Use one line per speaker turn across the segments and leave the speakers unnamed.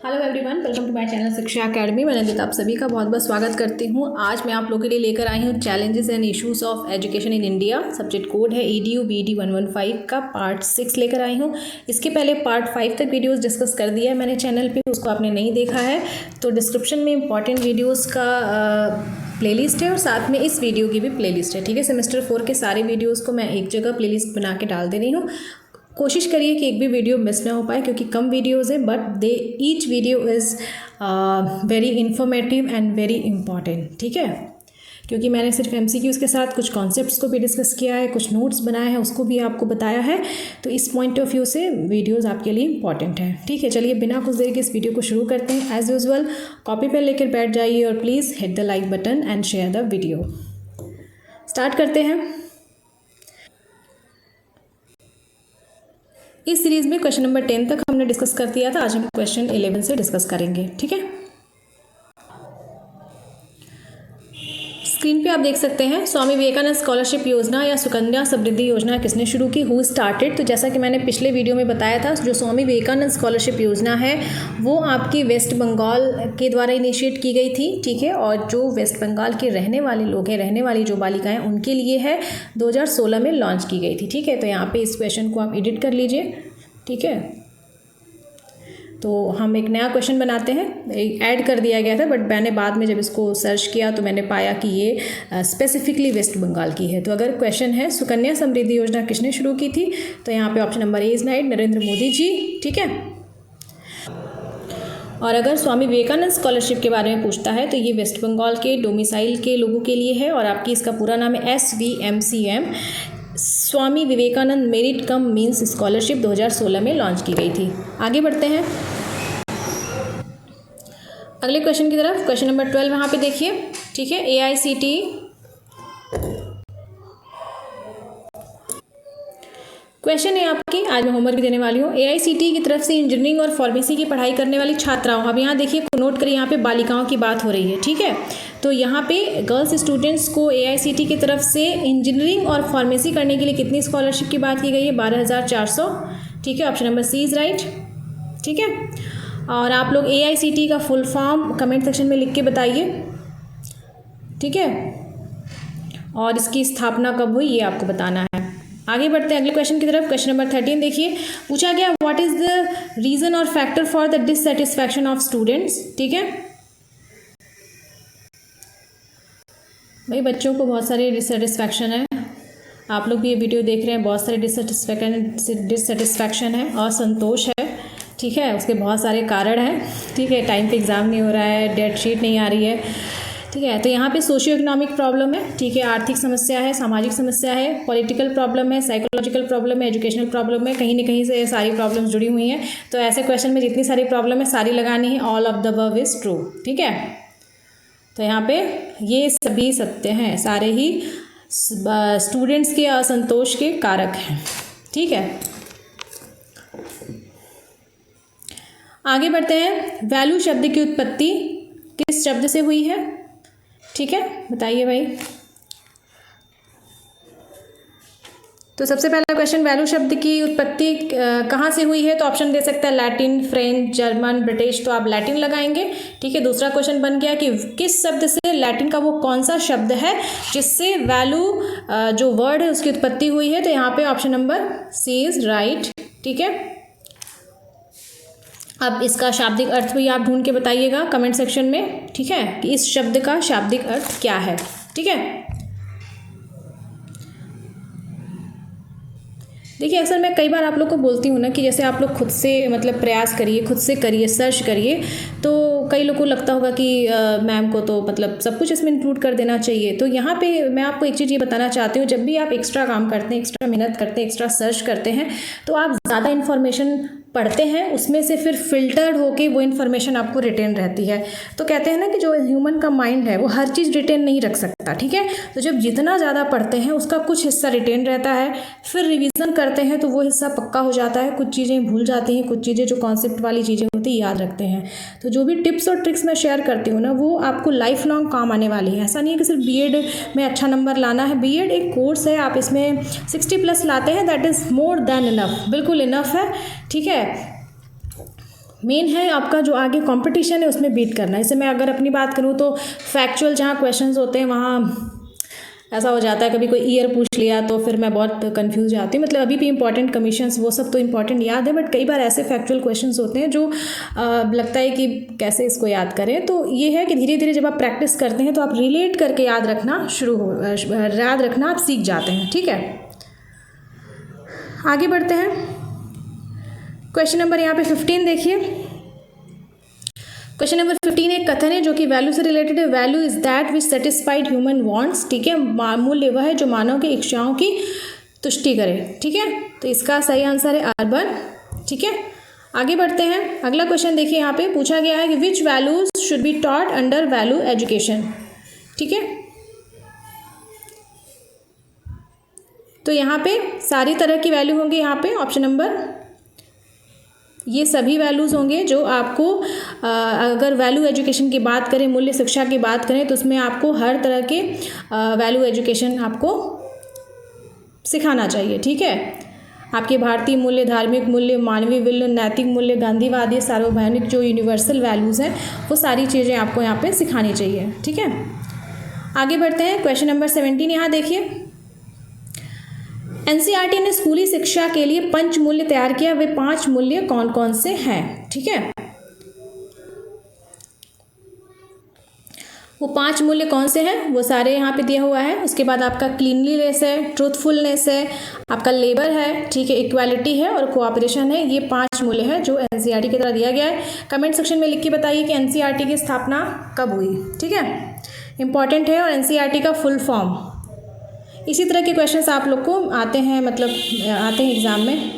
Hello everyone, welcome to my channel Shiksha academy. मैं नंदिता आप सभी का बहुत बहुत स्वागत करती हूँ। आज मैं आप लोगों के लिए लेकर आई हूँ challenges and issues of education in India. Subject code है EDU BD 115 का पार्ट 6 लेकर आई हूँ। इसके पहले पार्ट 5 तक वीडियोस डिस्कस कर दिया है मैंने चैनल पे, उसको आपने नहीं देखा है तो डिस्क्रिप्शन में इंपॉर्टेंट वीडियोज़ का प्लेलिस्ट है और साथ में इस वीडियो की भी प्लेलिस्ट है। ठीक है, सेमेस्टर 4 के सारे वीडियोज़ को मैं एक जगह प्लेलिस्ट बना के डाल दे रही हूँ। कोशिश करिए कि एक भी वीडियो मिस ना हो पाए क्योंकि कम वीडियोज़ हैं, but they each video is very informative and very important. ठीक है, क्योंकि मैंने सिर्फ MCQs के साथ कुछ कॉन्सेप्ट्स को भी डिस्कस किया है, कुछ नोट्स बनाए हैं, उसको भी आपको बताया है, तो इस पॉइंट ऑफ व्यू से वीडियोज़ आपके लिए इंपॉर्टेंट है। ठीक है, चलिए बिना कुछ देर के इस वीडियो को शुरू करते हैं। एज़ यूजुअल कॉपी पेन लेकर बैठ जाइए और please hit the like button and share the video. Start करते हैं। इस सीरीज़ में क्वेश्चन नंबर 10 तक हमने डिस्कस कर दिया था। आज हम क्वेश्चन 11 से डिस्कस करेंगे। ठीक है, स्क्रीन पे आप देख सकते हैं स्वामी विवेकानंद स्कॉलरशिप योजना या सुकन्या समृद्धि योजना किसने शुरू की, हु स्टार्टेड। तो जैसा कि मैंने पिछले वीडियो में बताया था, जो स्वामी विवेकानंद स्कॉलरशिप योजना है वो आपकी वेस्ट बंगाल के द्वारा इनिशिएट की गई थी। ठीक है, और जो वेस्ट बंगाल के रहने वाले लोग हैं, रहने वाली जो बालिकाएं, उनके लिए है 2016 में लॉन्च की गई थी। ठीक है, तो यहाँ पे इस क्वेश्चन को आप एडिट कर लीजिए। ठीक है, तो हम एक नया क्वेश्चन बनाते हैं। ऐड कर दिया गया था बट मैंने बाद में जब इसको सर्च किया तो मैंने पाया कि ये स्पेसिफिकली वेस्ट बंगाल की है। तो अगर क्वेश्चन है सुकन्या समृद्धि योजना किसने शुरू की थी, तो यहाँ पे option number A is right, Narendra Modi ji. ठीक है, और अगर स्वामी विवेकानंद स्कॉलरशिप के बारे में पूछता है तो ये वेस्ट बंगाल के डोमिसाइल के लोगों के लिए है और आपकी इसका पूरा नाम है SVMCM, Swami Vivekananda merit come means scholarship 2016 में लॉन्च की गई थी। आगे बढ़ते हैं अगले क्वेश्चन की तरफ। क्वेश्चन नंबर 12 यहाँ पे देखिए। ठीक है, AICTE क्वेश्चन है आपकी, आज मैं होमवर्क देने वाली हूँ। AICTE की तरफ से इंजीनियरिंग और फार्मेसी की पढ़ाई करने वाली छात्राओं, अब यहाँ देखिए नोट करिए, यहाँ पे बालिकाओं की बात हो रही है। ठीक है, तो यहाँ पे गर्ल्स स्टूडेंट्स को AICTE की तरफ से इंजीनियरिंग और फार्मेसी करने के लिए कितनी स्कॉलरशिप की बात की गई है, 12,400। ठीक है, option number C is right. ठीक है, और आप लोग AICTE का फुल फॉर्म कमेंट सेक्शन में लिख के बताइए। ठीक है, और इसकी स्थापना कब हुई ये आपको बताना है। आगे बढ़ते हैं अगले क्वेश्चन की तरफ। क्वेश्चन नंबर 13 देखिए, पूछा गया व्हाट इज द रीजन और factor for the dissatisfaction of students. ठीक है भाई, बच्चों को बहुत सारे डिससेटिस्फैक्शन है, आप लोग भी ये वीडियो देख रहे हैं, बहुत सारे डिससेटिस्फैक्शन है, असंतोष है। ठीक है, उसके बहुत सारे कारण हैं। ठीक है, टाइम पे एग्ज़ाम नहीं हो रहा है, डेट शीट नहीं आ रही है। ठीक है, तो यहाँ पे सोशियो इकोनॉमिक प्रॉब्लम है। ठीक है, आर्थिक समस्या है, सामाजिक समस्या है, पॉलिटिकल प्रॉब्लम है, साइकोलॉजिकल प्रॉब्लम है, एजुकेशनल प्रॉब्लम है, कहीं न कहीं से सारी प्रॉब्लम्स जुड़ी हुई हैं। तो ऐसे क्वेश्चन में जितनी सारी प्रॉब्लम है सारी लगानी है, all of the above is true. ठीक है, तो यहाँ पे ये सभी सत्य हैं, सारे ही स्टूडेंट्स के असंतोष के कारक हैं। ठीक है, आगे बढ़ते हैं। वैल्यू शब्द की उत्पत्ति किस शब्द से हुई है? ठीक है, बताइए भाई। तो सबसे पहला क्वेश्चन, वैल्यू शब्द की उत्पत्ति कहाँ से हुई है, तो ऑप्शन दे सकता है लैटिन, फ्रेंच, जर्मन, ब्रिटिश, तो आप लैटिन लगाएंगे। ठीक है, दूसरा क्वेश्चन बन गया कि किस शब्द से, लैटिन का वो कौन सा शब्द है जिससे वैल्यू जो वर्ड है उसकी उत्पत्ति हुई है, तो यहाँ पे option number C is right. ठीक है, अब इसका शाब्दिक अर्थ भी आप ढूंढ के बताइएगा कमेंट सेक्शन में। ठीक है, कि इस शब्द का शाब्दिक अर्थ क्या है। ठीक है, देखिए अक्सर मैं कई बार आप लोग को बोलती हूँ ना कि जैसे आप लोग खुद से मतलब प्रयास करिए, खुद से करिए, सर्च करिए, तो कई लोगों को लगता होगा कि मैम को तो मतलब सब कुछ इसमें इंक्लूड कर देना चाहिए। तो यहाँ पे मैं आपको एक चीज़ ये बताना चाहती हूँ, जब भी आप एक्स्ट्रा काम करते हैं, एक्स्ट्रा मेहनत करते हैं, एक्स्ट्रा सर्च करते हैं, तो आप ज़्यादा इन्फॉर्मेशन पढ़ते हैं, उसमें से फिर फिल्टर्ड होके वो इन्फॉर्मेशन आपको रिटेन रहती है। तो कहते हैं ना कि जो ह्यूमन का माइंड है वो हर चीज़ रिटेन नहीं रख सकता। ठीक है, तो जब जितना ज़्यादा पढ़ते हैं उसका कुछ हिस्सा रिटेन रहता है, फिर रिवीजन करते हैं तो वो हिस्सा पक्का हो जाता है, कुछ चीज़ें भूल जाती हैं, कुछ चीज़ें जो कॉन्सेप्ट वाली चीज़ें होती हैं याद रखते हैं। तो जो भी टिप्स और ट्रिक्स मैं शेयर करती हूँ ना, वो आपको लाइफ लॉन्ग काम आने वाली है। ऐसा नहीं है कि सिर्फ BEd में अच्छा नंबर लाना है। BEd एक कोर्स है, आप इसमें 60+ लाते हैं, that is more than enough, बिल्कुल इनफ है। ठीक है, मेन है आपका जो आगे कंपटीशन है उसमें बीट करना है। जैसे मैं अगर अपनी बात करूँ तो फैक्चुअल जहाँ क्वेश्चंस होते हैं वहाँ ऐसा हो जाता है, कभी कोई ईयर पूछ लिया तो फिर मैं बहुत कंफ्यूज जाती हूँ। मतलब अभी भी इंपॉर्टेंट कमीशंस वो सब तो इंपॉर्टेंट याद है, बट कई बार ऐसे फैक्चुअल क्वेश्चंस होते हैं जो लगता है कि कैसे इसको याद करें। तो ये है कि धीरे धीरे जब आप प्रैक्टिस करते हैं तो आप रिलेट करके याद रखना आप सीख जाते हैं। ठीक है, आगे बढ़ते हैं। क्वेश्चन नंबर यहाँ पे 15 देखिए। क्वेश्चन नंबर 15 एक कथन है जो कि वैल्यू से रिलेटेड है। Value is that which satisfied human wants. ठीक है, मूल्य वह है जो मानव की इच्छाओं की तुष्टि करे। ठीक है, तो इसका सही आंसर है अर्बन। ठीक है, आगे बढ़ते हैं। अगला क्वेश्चन देखिए, यहाँ पे पूछा गया है कि which values should be taught under value education. ठीक है, तो यहाँ पे सारी तरह की वैल्यू होंगी। यहाँ पे ऑप्शन नंबर ये सभी वैल्यूज़ होंगे जो आपको अगर वैल्यू एजुकेशन की बात करें, मूल्य शिक्षा की बात करें, तो उसमें आपको हर तरह के वैल्यू एजुकेशन आपको सिखाना चाहिए। ठीक है, आपके भारतीय मूल्य, धार्मिक मूल्य, मानवीय मूल्य, नैतिक मूल्य, गांधीवादी, सार्वभौमिक जो यूनिवर्सल वैल्यूज़ हैं वो सारी चीज़ें आपको यहाँ पे सिखानी चाहिए। ठीक है, आगे बढ़ते हैं। क्वेश्चन नंबर 17 यहाँ देखिए। एनसीईआरटी ने स्कूली शिक्षा के लिए 5 मूल्य तैयार किया। वे 5 मूल्य कौन कौन से हैं? ठीक है, वो 5 मूल्य कौन से हैं वो सारे यहाँ पे दिया हुआ है। उसके बाद आपका क्लीनलीनेस है, ट्रूथफुलनेस है, आपका लेबर है, ठीक है, इक्वालिटी है और कोऑपरेशन है। ये 5 मूल्य है जो एनसीईआरटी की तरह दिया गया है। कमेंट सेक्शन में लिख के बताइए कि एनसीईआरटी की स्थापना कब हुई। ठीक है, इंपॉर्टेंट है। और एनसीईआरटी का फुल फॉर्म, इसी तरह के क्वेश्चंस आप लोग को आते हैं, मतलब आते हैं एग्जाम में।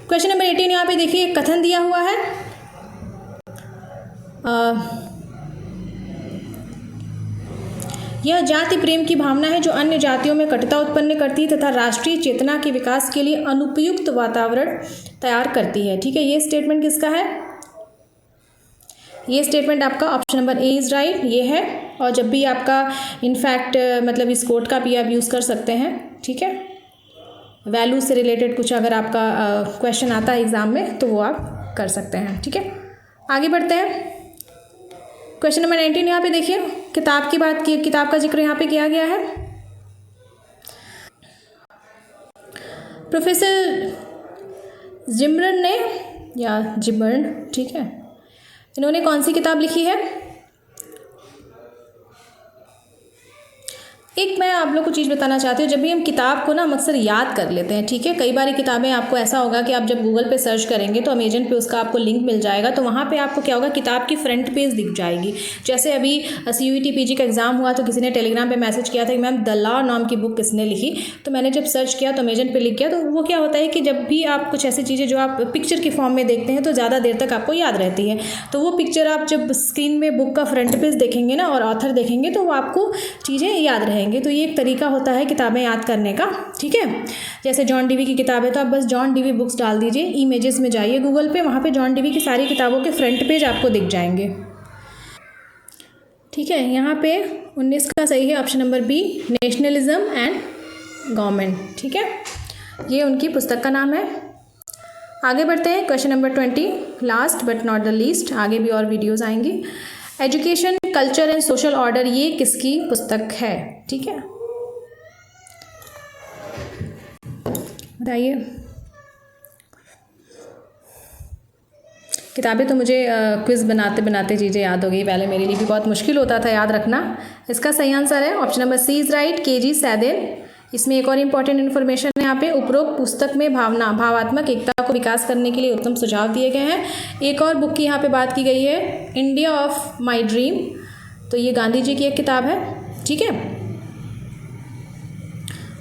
क्वेश्चन नंबर 18 यहाँ पे देखिए, एक कथन दिया हुआ है। यह जाति प्रेम की भावना है जो अन्य जातियों में कटुता उत्पन्न करती है तथा राष्ट्रीय चेतना के विकास के लिए अनुपयुक्त वातावरण तैयार करती है। ठीक है, ये स्टेटमेंट किसका है? ये स्टेटमेंट आपका option number A is right, ये है। और जब भी आपका इनफैक्ट मतलब इस कोट का भी आप यूज़ कर सकते हैं। ठीक है, वैल्यू से रिलेटेड कुछ अगर आपका क्वेश्चन आता है एग्ज़ाम में तो वो आप कर सकते हैं। ठीक है, आगे बढ़ते हैं। क्वेश्चन नंबर 19 यहाँ पे देखिए, किताब की बात की, किताब का जिक्र यहाँ पे किया गया है। प्रोफेसर जिमरन ने या जिमर्न, ठीक है, इन्होंने कौन सी किताब लिखी है? एक मैं आप लोग को चीज़ बताना चाहती हूँ, जब भी हम किताब को ना हम अक्सर याद कर लेते हैं। ठीक है, कई बार किताबें आपको ऐसा होगा कि आप जब गूगल पे सर्च करेंगे तो अमेजन पे उसका आपको लिंक मिल जाएगा, तो वहाँ पे आपको क्या होगा, किताब की फ्रंट पेज दिख जाएगी। जैसे अभी CUET PG का एग्जाम हुआ तो किसी ने टेलीग्राम पे मैसेज किया था कि मैम द लॉ नाम की बुक किसने लिखी, तो मैंने जब सर्च किया तो अमेजन पे लिख गया। तो वो क्या होता है कि जब भी आप कुछ ऐसी चीज़ें जो आप पिक्चर के फॉर्म में देखते हैं तो ज़्यादा देर तक आपको याद रहती है। तो वो पिक्चर आप जब स्क्रीन में बुक का फ्रंट पेज देखेंगे ना और ऑथर देखेंगे तो वो आपको चीज़ें याद रहेंगे। तो ये एक तरीका होता है किताबें याद करने का। ठीक है, जैसे जॉन डीवी की किताब है तो आप बस जॉन डीवी बुक्स डाल दीजिए, इमेजेस में जाइए गूगल पे, वहाँ पे जॉन डीवी की सारी किताबों के फ्रंट पेज आपको दिख जाएंगे। ठीक है, यहाँ पे 19 का सही है option number B, nationalism and government. ठीक है, ये उनकी पुस्तक का नाम है। आगे बढ़ते हैं। Question number 20, last but not the least, आगे भी और वीडियोज़ आएंगी। Education, culture and social order, ये किसकी पुस्तक है? ठीक है, बताइए। किताबें तो मुझे क्विज़ बनाते बनाते चीज़ें याद हो गई, पहले मेरे लिए भी बहुत मुश्किल होता था याद रखना। इसका सही आंसर है option number C is right, KG सैदेन। इसमें एक और इम्पॉर्टेंट इन्फॉर्मेशन है यहाँ पे, उपरोक्त पुस्तक में भावात्मक एकता को विकास करने के लिए उत्तम सुझाव दिए गए हैं। एक और बुक की यहाँ पे बात की गई है, इंडिया ऑफ माई ड्रीम, तो ये गांधी जी की एक किताब है। ठीक है,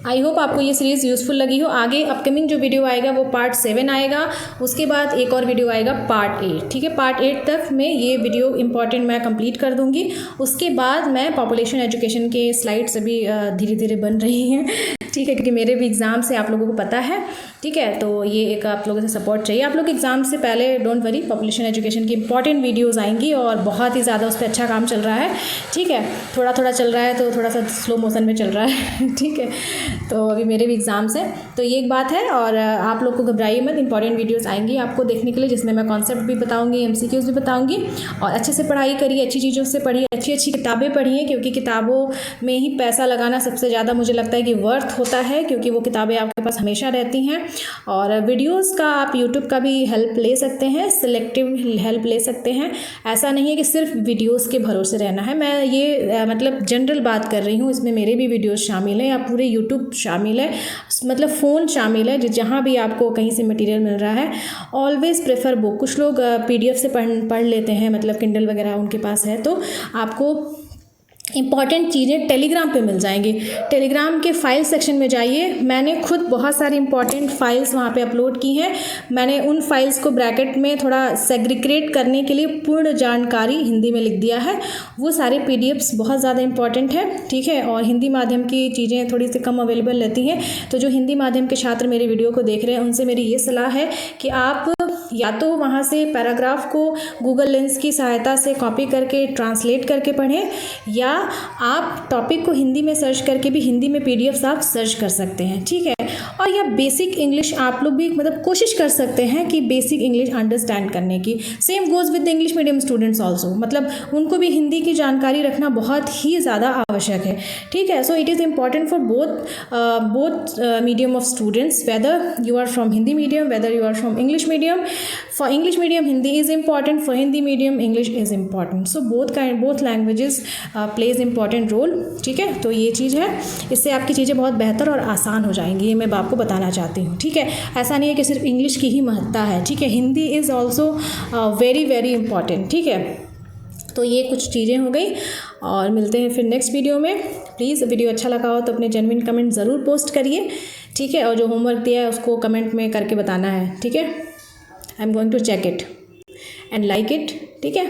आई होप आपको ये सीरीज़ यूज़फुल लगी हो। आगे अपकमिंग जो वीडियो आएगा वो पार्ट 7 आएगा, उसके बाद एक और वीडियो आएगा पार्ट 8। ठीक है, पार्ट 8 तक में ये वीडियो इंपॉर्टेंट मैं कंप्लीट कर दूंगी। उसके बाद मैं पॉपुलेशन एजुकेशन के स्लाइड्स अभी धीरे धीरे बन रही हैं। ठीक है, क्योंकि मेरे भी एग्ज़ाम से आप लोगों को पता है। ठीक है, तो ये एक आप लोगों से सपोर्ट चाहिए। आप लोग एग्ज़ाम से पहले डोंट वरी, पॉपुलेशन एजुकेशन की इंपॉर्टेंट वीडियोज़ आएंगी और बहुत ही ज़्यादा उस पर अच्छा काम चल रहा है। ठीक है, थोड़ा थोड़ा चल रहा है तो थोड़ा सा स्लो मोशन में चल रहा है। ठीक है, तो अभी मेरे भी एग्ज़ाम्स हैं, तो ये एक बात है। और आप लोग को घबराइए मत, इंपॉर्टेंट वीडियोस आएंगी आपको देखने के लिए, जिसमें मैं कॉन्सेप्ट भी बताऊंगी, MCQs भी बताऊंगी। और अच्छे से पढ़ाई करिए, अच्छी चीज़ों से पढ़िए, अच्छी अच्छी किताबें पढ़िए, क्योंकि किताबों में ही पैसा लगाना सबसे ज़्यादा मुझे लगता है कि वर्थ होता है, क्योंकि वो किताबें आपके पास हमेशा रहती हैं। और वीडियोज़ का आप यूट्यूब का भी हेल्प ले सकते हैं, सिलेक्टिव हेल्प ले सकते हैं। ऐसा नहीं है कि सिर्फ वीडियोज़ के भरोसे रहना है। मैं ये मतलब जनरल बात कर रही हूँ, इसमें मेरे भी वीडियोज़ शामिल हैं या पूरे यूट्यूब शामिल है, मतलब फ़ोन शामिल है, जहाँ भी आपको कहीं से मटेरियल मिल रहा है। Always prefer book. कुछ लोग PDF से पढ़ लेते हैं, मतलब किंडल वगैरह उनके पास है, तो आपको इंपॉर्टेंट चीज़ें टेलीग्राम पे मिल जाएंगी। टेलीग्राम के फाइल सेक्शन में जाइए, मैंने खुद बहुत सारी इंपॉर्टेंट फाइल्स वहाँ पे अपलोड की हैं। मैंने उन फाइल्स को ब्रैकेट में थोड़ा सेग्रीगेट करने के लिए पूर्ण जानकारी हिंदी में लिख दिया है। वो सारे PDFs बहुत ज़्यादा इंपॉर्टेंट है, ठीक है। और हिंदी माध्यम की चीज़ें थोड़ी सी कम अवेलेबल रहती हैं, तो जो हिंदी माध्यम के छात्र मेरे वीडियो को देख रहे हैं उनसे मेरी ये सलाह है कि आप या तो वहाँ से पैराग्राफ को गूगल लेंस की सहायता से कॉपी करके ट्रांसलेट करके पढ़ें, या आप टॉपिक को हिंदी में सर्च करके भी हिंदी में PDFs आप सर्च कर सकते हैं, ठीक है। और या बेसिक इंग्लिश आप लोग भी मतलब कोशिश कर सकते हैं कि बेसिक इंग्लिश अंडरस्टैंड करने की। Same goes with the English medium students also, मतलब उनको भी हिंदी की जानकारी रखना बहुत ही ज़्यादा आवश्यक है, ठीक है। So it is important for both medium of students, whether you are from Hindi medium, whether you are from English medium. For English medium Hindi is important, for Hindi medium English is important, so both languages plays important role, ठीक है। तो ये चीज़ है, इससे आपकी चीज़ें बहुत बेहतर और आसान हो जाएंगी, ये मैं आपको बताना चाहती हूँ, ठीक है। ऐसा नहीं है कि सिर्फ इंग्लिश की ही महत्ता है, ठीक है, Hindi is also very very important, ठीक है। तो ये कुछ चीज़ें हो गई, और मिलते हैं फिर नेक्स्ट वीडियो में। प्लीज़ वीडियो अच्छा लगा हो तो अपने जेन्युइन कमेंट ज़रूर पोस्ट करिए, ठीक है। और जो होमवर्क दिया है उसको कमेंट में करके बताना है, ठीक है। I'm going to check it and like it, ठीक है।